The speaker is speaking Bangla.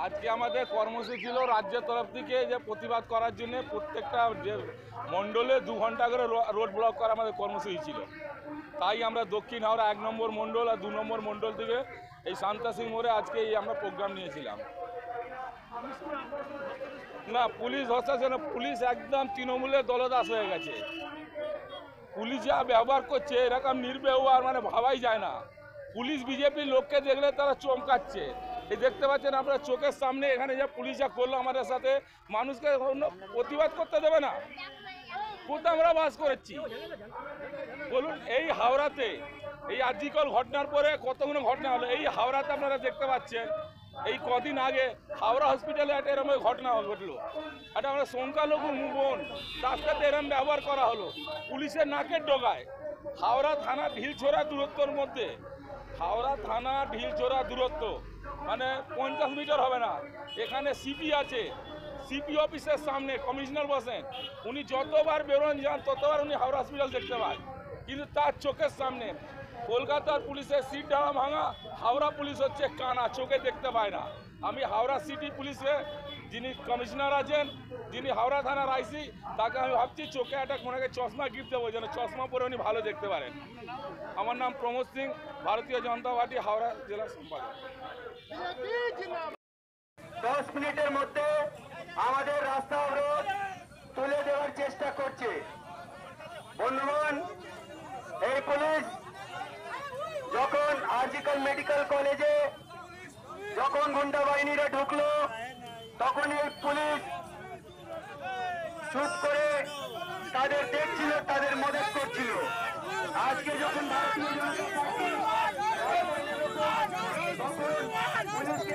আজকে আমাদের কর্মসূচি ছিল রাজ্যের তরফ থেকে যে প্রতিবাদ করার জন্য প্রত্যেকটা যে মণ্ডলে 2 ঘন্টা করে রোড ব্লক করা আমাদের কর্মসূচি ছিল। তাই আমরা দক্ষিণ হাওড়া 1 নম্বর মণ্ডল আর 2 নম্বর মণ্ডল থেকে এই শান্তা সিং মোড়ে আজকে এই আমরা প্রোগ্রাম নিয়েছিলাম। না, পুলিশ হচ্ছে না, পুলিশ একদম তৃণমূলের দলদাস হয়ে গেছে। পুলিশ যা ব্যবহার করছে এরকম নির্ব্যবহার মানে ভাবাই যায় না। পুলিশ বিজেপির লোককে দেখলে তারা চমকাচ্ছে। এই দেখতে পাচ্ছেন আপনারা চোখের সামনে এখানে যা পুলিশ যা করলো আমাদের সাথে, মানুষকে প্রতিবাদ করতে দেবে না। কোথাও আমরা বাস করেছি বলুন? এই হাওড়াতে এই আর্জিকল ঘটনার পরে কতগুলো ঘটনা হলো। এই হাওড়াতে আপনারা দেখতে পাচ্ছেন এই কদিন আগে হাওড়া হসপিটালে একটা এরকম ঘটনা ঘটলো। একটা আমরা সংখ্যালঘু বোন, তার সাথে এরম ব্যবহার করা হলো পুলিশের নাকের ডগায়। হাওড়া থানা ঢিলছোড়া দূরত্বর মধ্যে, হাওড়া থানা ঢিলছোড়া দূরত্ব মানে 50 মিটার হবে না। এখানে সিপি আছে, সিপি অফিসের সামনে কমিশনার বসেন, উনি যতবার বেরোন যান ততবার উনি হাওড়া হসপিটাল দেখতে পান, কিন্তু তার চোখের সামনে কলকাতার পুলিশের সিট ডালা ভাঙা, হাওড়া পুলিশ হচ্ছে কানা, চোখে দেখতে পায় না। আমি হাওড়া সিটি পুলিশে যিনি কমিশনার আছেন, যিনি হাওড়া থানার আইসি, তাকে আমি ভাবছি চোখে একটা কোনাকে চশমা গিফট দেবো যেন চশমা পরে উনি ভালো দেখতে পারেন। আমার নাম প্রমোদ সিং, ভারতীয় জনতা পার্টি হাওড়া জেলা সম্পাদক। 10 মিনিটের মধ্যে আমাদের রাস্তা অবরোধ তুলে দেওয়ার চেষ্টা করছে। বন্ধুগণ, এই পুলিশ যখন আরজিকর মেডিকেল কলেজে যখন গুন্ডা বাহিনীরা ঢুকলো, তখন এই পুলিশ শুট করে তাদের দেখছিল, তাদের মদত করছিল। আজকে যখন ভারতীয় জনতা পার্টি তখন পুলিশকে